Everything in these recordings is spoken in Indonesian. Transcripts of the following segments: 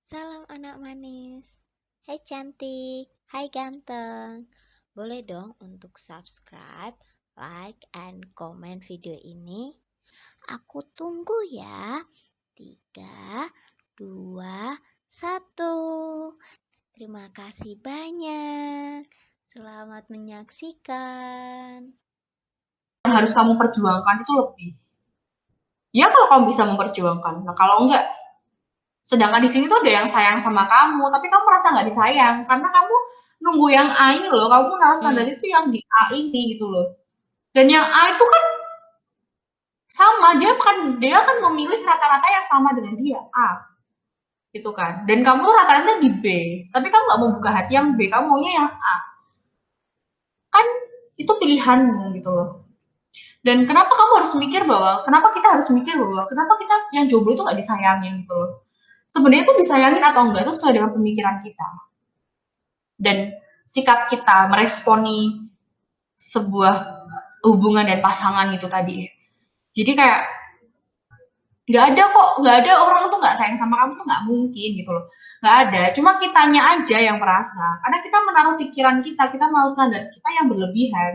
Salam anak manis. Hai cantik, hai ganteng. Boleh dong untuk subscribe, like, and comment video ini. Aku tunggu ya. 3, 2, 1. Terima kasih banyak. Selamat menyaksikan. Yang harus kamu perjuangkan itu lebih. Ya kalau kamu bisa memperjuangkan. Nah kalau enggak, sedangkan di sini tuh ada yang sayang sama kamu, tapi kamu merasa nggak disayang karena kamu nunggu yang A ini loh. Kamu naruh standar Hmm, itu yang di A ini gitu loh. Dan yang A itu kan sama, dia kan memilih rata-rata yang sama dengan dia A, gitu kan. Dan kamu tuh rata-rata di B, tapi kamu nggak mau buka hati yang B, kamu maunya yang A. Kan itu pilihanmu gitu loh. Dan kenapa kamu harus mikir bahwa kenapa kita harus mikir bahwa kenapa kita yang jomblo itu nggak disayangin gitu loh. Sebenarnya itu disayangin atau enggak itu sesuai dengan pemikiran kita dan sikap kita meresponi sebuah hubungan dan pasangan itu tadi. Jadi kayak nggak ada orang tuh nggak sayang sama kamu tuh nggak mungkin gitu loh. Nggak ada, cuma kitanya aja yang merasa. Karena kita menaruh pikiran kita menaruh standar kita yang berlebihan.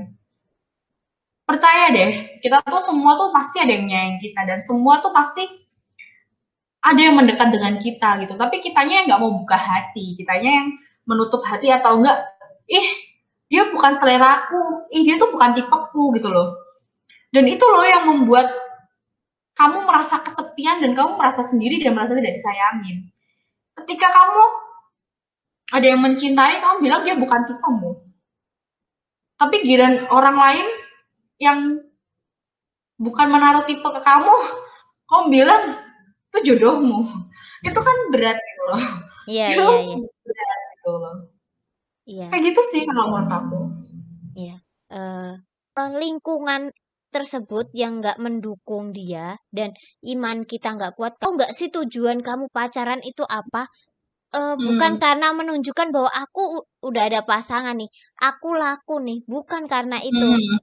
Percaya deh, kita tuh semua tuh pasti ada yang nyayang kita dan semua tuh pasti ada yang mendekat dengan kita gitu. Tapi kitanya yang nggak mau buka hati, kitanya yang menutup hati atau enggak, ih dia bukan selera aku, ih dia tuh bukan tipeku gitu loh. Dan itu loh yang membuat kamu merasa kesepian dan kamu merasa sendiri dan merasa tidak disayangin. Ketika kamu ada yang mencintai, kamu bilang dia bukan tipemu. Tapi giliran orang lain yang bukan menaruh tipe ke kamu bilang itu jodohmu. Itu kan berat gitu loh. iya, Itu iya, iya, berat gitu loh. iya, Kayak gitu sih kalau menurut aku. iya. Lingkungan tersebut yang nggak mendukung dia dan iman kita nggak kuat. Tahu nggak sih tujuan kamu pacaran itu apa? Bukan Hmm. karena menunjukkan bahwa aku udah ada pasangan nih, aku laku nih, bukan karena itu. Hmm.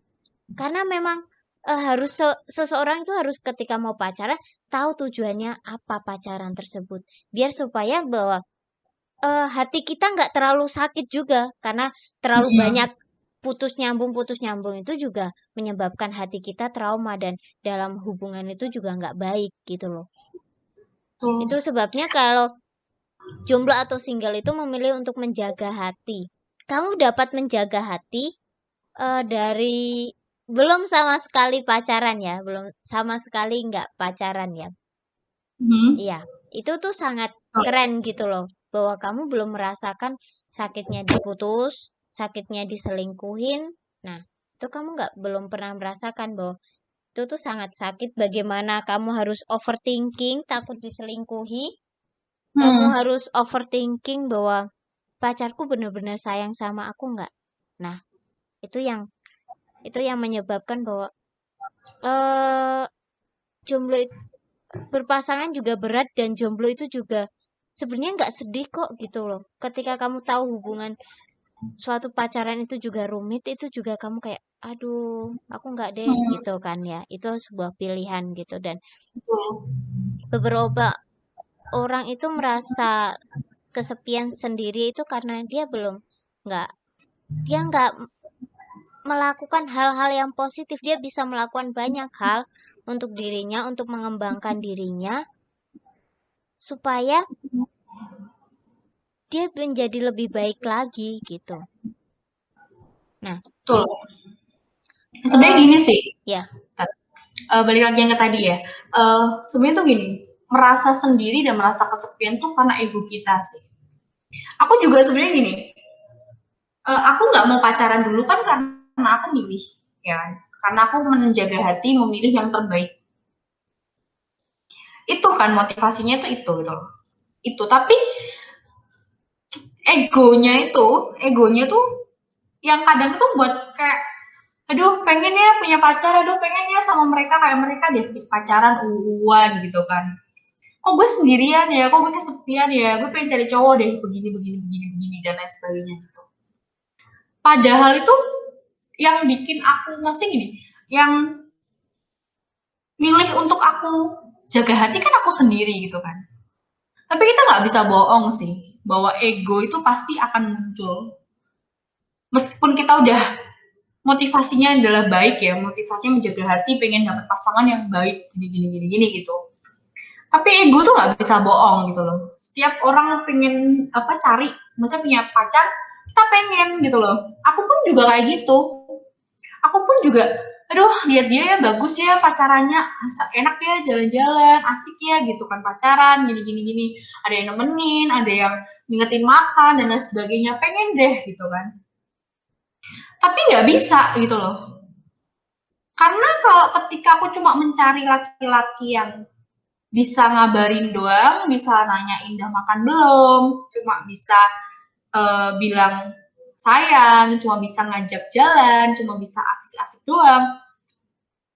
Karena memang harus seseorang itu harus ketika mau pacaran tahu tujuannya apa pacaran tersebut, biar supaya bahwa hati kita nggak terlalu sakit juga karena terlalu Hmm. banyak putus nyambung itu juga menyebabkan hati kita trauma dan dalam hubungan itu juga nggak baik gitu loh. Tuh. Itu sebabnya kalau jomblo atau single itu memilih untuk menjaga hati. Kamu dapat menjaga hati dari belum sama sekali pacaran ya, belum sama sekali nggak pacaran ya. Hmm. Iya, itu tuh sangat keren gitu loh, bahwa kamu belum merasakan sakitnya diputus, sakitnya diselingkuhin. Nah, itu kamu nggak belum pernah merasakan bahwa itu tuh sangat sakit. Bagaimana kamu harus overthinking, takut diselingkuhi, kamu Hmm. harus overthinking bahwa pacarku benar-benar sayang sama aku nggak. Nah, itu yang menyebabkan bahwa eh jomblo berpasangan juga berat dan jomblo itu juga sebenarnya nggak sedih kok gitu loh. Ketika kamu tahu hubungan suatu pacaran itu juga rumit, itu juga kamu kayak, aduh, aku nggak deh Hmm. gitu kan ya. Itu sebuah pilihan gitu dan Betul. beberapa orang itu merasa kesepian sendiri itu karena nggak dia nggak melakukan hal-hal yang positif. Dia bisa melakukan banyak hal untuk dirinya, untuk mengembangkan dirinya supaya dia menjadi lebih baik lagi gitu. Nah, Betul. Sebenarnya eh gini sih, ya, balik lagi yang ke tadi ya. Sebenarnya tuh gini, merasa sendiri dan merasa kesepian tuh karena ego kita sih. Aku juga sebenarnya gini, aku nggak mau pacaran dulu kan karena aku milih, ya kan? Karena aku menjaga hati, memilih yang terbaik. Itu kan motivasinya itu gitu loh. Itu tapi egonya tuh yang kadang tuh buat kayak aduh pengen ya punya pacar, aduh pengen ya sama mereka kayak mereka deh pacaran uwan gitu kan. Kok gue sendirian ya, kok gue kesepian ya, gue pengen cari cowok deh begini dan lain sebagainya gitu. Padahal itu yang bikin aku mesti gini, yang milih untuk aku jaga hati kan aku sendiri gitu kan. Tapi kita nggak bisa bohong sih, bahwa ego itu pasti akan muncul. Meskipun kita udah motivasinya adalah baik ya, motivasinya menjaga hati, pengen dapat pasangan yang baik, gini gitu. Tapi ego tuh nggak bisa bohong gitu loh. Setiap orang pengen apa cari, maksudnya punya pacar, kita pengen gitu loh. Aku pun juga kayak gitu. Aku pun juga, aduh lihat dia ya bagus ya pacarannya, enak ya jalan-jalan, asik ya gitu kan pacaran, gini. Ada yang nemenin, ada yang ngingetin makan dan lain sebagainya. Pengen deh gitu kan. Tapi nggak bisa gitu loh. Karena kalau ketika aku cuma mencari laki-laki yang bisa ngabarin doang, bisa nanyain udah makan belum, cuma bisa bilang sayang, cuma bisa ngajak jalan, cuma bisa asik-asik doang.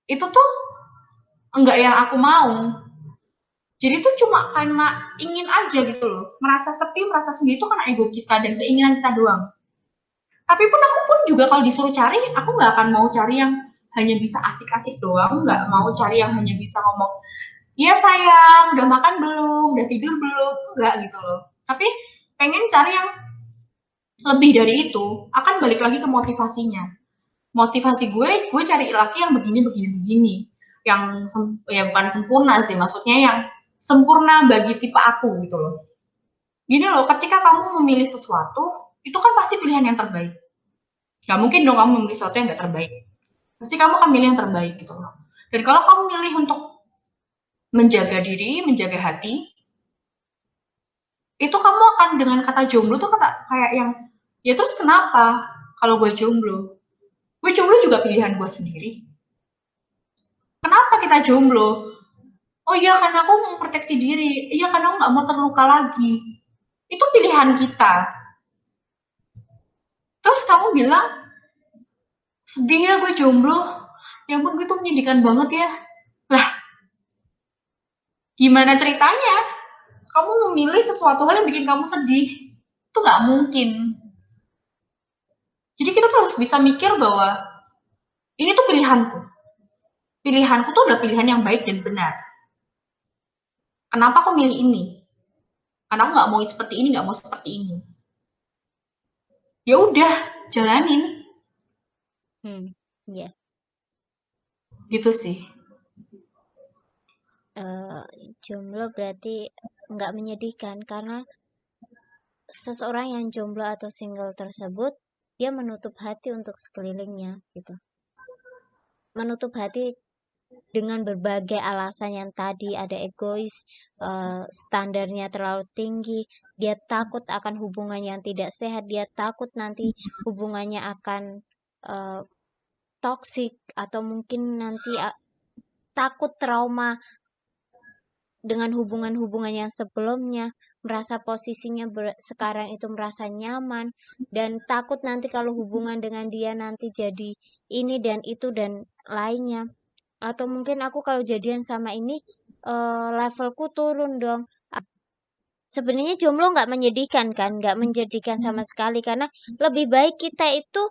Itu tuh enggak yang aku mau. Jadi tuh cuma karena ingin aja gitu loh. Merasa sepi, merasa sendiri itu karena ego kita dan keinginan kita doang. Tapi pun aku pun juga kalau disuruh cari, aku nggak akan mau cari yang hanya bisa asik-asik doang, nggak mau cari yang hanya bisa ngomong, iya sayang, udah makan belum, udah tidur belum, enggak gitu loh. Tapi pengen cari yang lebih dari itu, akan balik lagi ke motivasinya. Motivasi gue cari laki yang begini. Yang ya bukan sempurna sih, maksudnya yang sempurna bagi tipe aku gitu loh. Gini loh, ketika kamu memilih sesuatu, itu kan pasti pilihan yang terbaik. Gak mungkin dong kamu memilih sesuatu yang gak terbaik. Pasti kamu akan milih yang terbaik gitu loh. Dan kalau kamu milih untuk menjaga diri, menjaga hati, itu kamu akan dengan kata jomblo tuh kata kayak yang ya terus kenapa kalau gue jomblo? Gue jomblo juga pilihan gue sendiri. Kenapa kita jomblo? Oh iya karena aku mau proteksi diri. Iya karena aku nggak mau terluka lagi. Itu pilihan kita. Terus kamu bilang sedih ya gue jomblo. Ya ampun gue tuh menyedihkan banget ya. Lah gimana ceritanya? Kamu memilih sesuatu hal yang bikin kamu sedih. Itu nggak mungkin. Jadi kita tuh harus bisa mikir bahwa ini tuh pilihanku. Pilihanku tuh udah pilihan yang baik dan benar. Kenapa aku milih ini? Karena aku nggak mau seperti ini, nggak mau seperti ini. Ya udah, jalanin. Ya. Gitu sih. Jomblo berarti nggak menyedihkan karena seseorang yang jomblo atau single tersebut dia menutup hati untuk sekelilingnya gitu. Menutup hati dengan berbagai alasan yang tadi ada egois, standarnya terlalu tinggi, dia takut akan hubungan yang tidak sehat, dia takut nanti hubungannya akan toksik atau mungkin nanti takut trauma dengan hubungan-hubungan yang sebelumnya, merasa posisinya sekarang itu merasa nyaman, dan takut nanti kalau hubungan dengan dia nanti jadi ini dan itu dan lainnya. Atau mungkin aku kalau jadian sama ini, levelku turun dong. Sebenarnya jomblo nggak menyedihkan kan, nggak menjadikan sama sekali karena lebih baik kita itu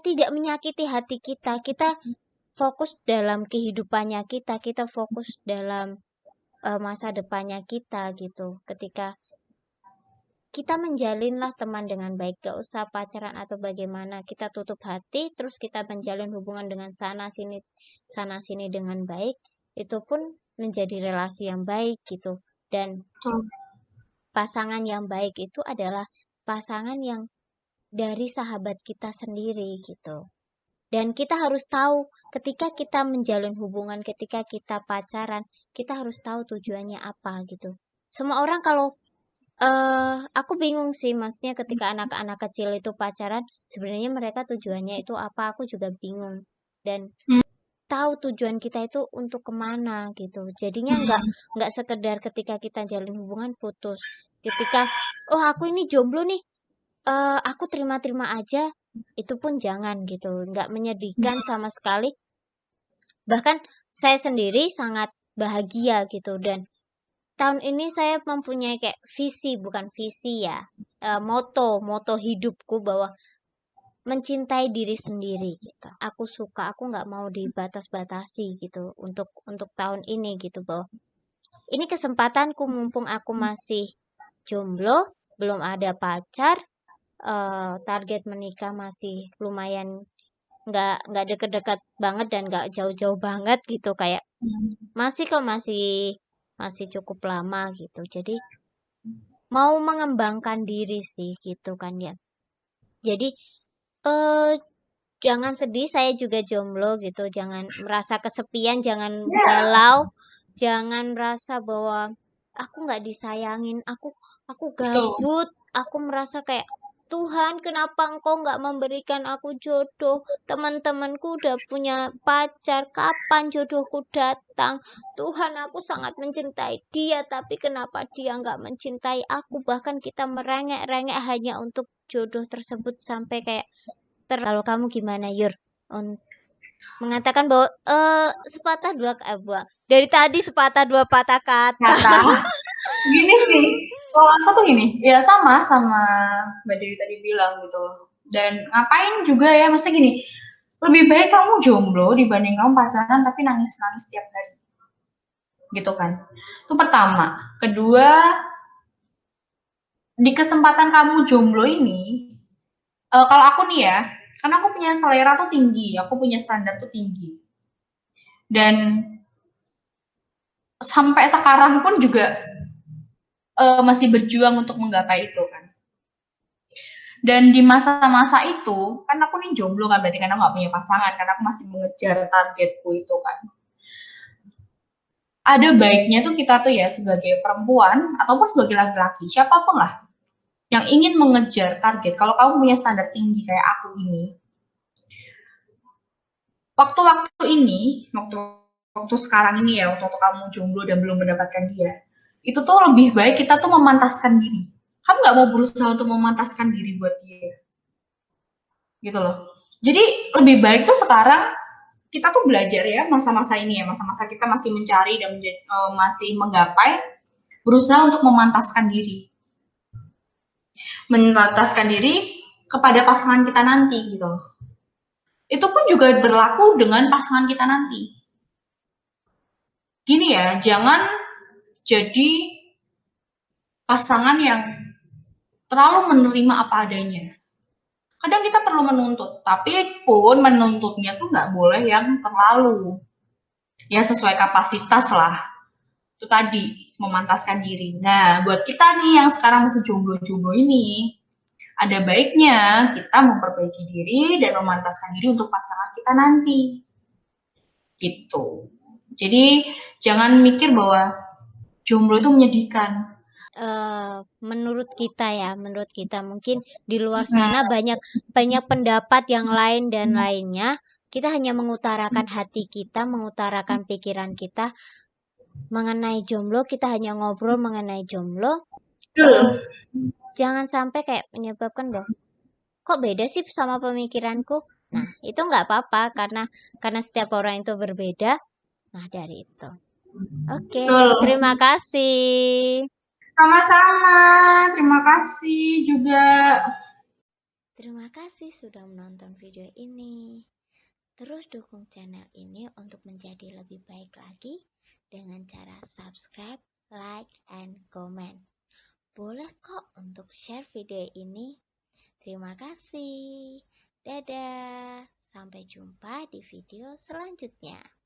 tidak menyakiti hati kita. Kita fokus dalam kehidupannya kita, kita fokus dalam masa depannya kita gitu. Ketika kita menjalinlah teman dengan baik, gak usah pacaran atau bagaimana. Kita tutup hati, terus kita menjalin hubungan dengan sana sini dengan baik. Itu pun menjadi relasi yang baik gitu. Dan pasangan yang baik itu adalah pasangan yang dari sahabat kita sendiri gitu. Dan kita harus tahu ketika kita menjalin hubungan, ketika kita pacaran, kita harus tahu tujuannya apa gitu. Semua orang kalau aku bingung sih, maksudnya ketika anak-anak kecil itu pacaran, sebenarnya mereka tujuannya itu apa? Aku juga bingung. Dan tahu tujuan kita itu untuk kemana gitu. Jadinya nggak sekedar ketika kita jalin hubungan putus. Ketika oh aku ini jomblo nih, aku terima-terima aja, itu pun jangan gitu. Nggak menyedihkan sama sekali. Bahkan saya sendiri sangat bahagia gitu dan tahun ini saya mempunyai kayak visi, bukan visi ya, moto hidupku bahwa mencintai diri sendiri gitu. Aku suka, aku nggak mau dibatas-batasi gitu untuk tahun ini gitu bahwa ini kesempatanku mumpung aku masih jomblo, belum ada pacar, target menikah masih lumayan nggak deket-deket banget dan nggak jauh-jauh banget gitu, kayak masih kok masih cukup lama gitu. Jadi mau mengembangkan diri sih gitu kan ya. Jadi eh jangan sedih, saya juga jomblo gitu. Jangan merasa kesepian, jangan Ya, galau, jangan merasa bahwa aku nggak disayangin, aku betul. gabut, aku merasa kayak Tuhan, kenapa Engkau nggak memberikan aku jodoh? Teman-temanku udah punya pacar, kapan jodohku datang? Tuhan, aku sangat mencintai dia, tapi kenapa dia nggak mencintai aku? Bahkan kita merengek-rengek hanya untuk jodoh tersebut sampai kayak kalau kamu gimana, Yur? Mengatakan bahwa sepatah dua buah. Dari tadi sepatah dua patah kata. Kata gini sih, kalau aku tuh gini, ya sama Mbak Dewi tadi bilang gitu loh. Dan ngapain juga ya, maksudnya gini, lebih baik kamu jomblo dibanding kamu pacaran tapi nangis-nangis tiap hari. Gitu kan. Itu pertama. Kedua, di kesempatan kamu jomblo ini, kalau aku nih ya, karena aku punya selera tuh tinggi, aku punya standar tuh tinggi. Dan sampai sekarang pun juga masih berjuang untuk menggapai itu kan. Dan di masa-masa itu, kan aku nih jomblo kan, berarti karena aku nggak punya pasangan, karena aku masih mengejar targetku itu kan. Ada baiknya tuh kita tuh ya sebagai perempuan ataupun sebagai laki-laki, siapapun lah yang ingin mengejar target. Kalau kamu punya standar tinggi kayak aku ini, waktu-waktu ini, waktu sekarang ini ya, waktu kamu jomblo dan belum mendapatkan dia, itu tuh lebih baik kita tuh memantaskan diri. Kamu nggak mau berusaha untuk memantaskan diri buat dia, gitu loh. Jadi lebih baik tuh sekarang kita tuh belajar ya masa-masa ini ya, masa-masa kita masih mencari dan masih menggapai, berusaha untuk memantaskan diri kepada pasangan kita nanti gitu loh. Itu pun juga berlaku dengan pasangan kita nanti. Gini ya, jangan jadi pasangan yang terlalu menerima apa adanya. Kadang kita perlu menuntut, tapi pun menuntutnya tuh nggak boleh yang terlalu. Ya sesuai kapasitas lah. Itu tadi, memantaskan diri. Nah, buat kita nih yang sekarang masih jomblo-jomblo ini, ada baiknya kita memperbaiki diri dan memantaskan diri untuk pasangan kita nanti. Gitu. Jadi, jangan mikir bahwa jomblo itu menyedihkan. Menurut kita mungkin di luar sana banyak banyak pendapat yang lain dan lainnya. Kita hanya mengutarakan hati kita, mengutarakan pikiran kita mengenai jomblo. Kita hanya ngobrol mengenai jomblo. Eh, jangan sampai kayak menyebabkan bahwa kok beda sih sama pemikiranku. Nah, itu nggak apa-apa karena setiap orang itu berbeda. Nah, dari itu. Oke, Betul. terima kasih. Sama-sama. Terima kasih juga. Terima kasih sudah menonton video ini. Terus dukung channel ini untuk menjadi lebih baik lagi dengan cara subscribe, like, and comment. Boleh kok untuk share video ini. Terima kasih. Dadah. Sampai jumpa di video selanjutnya.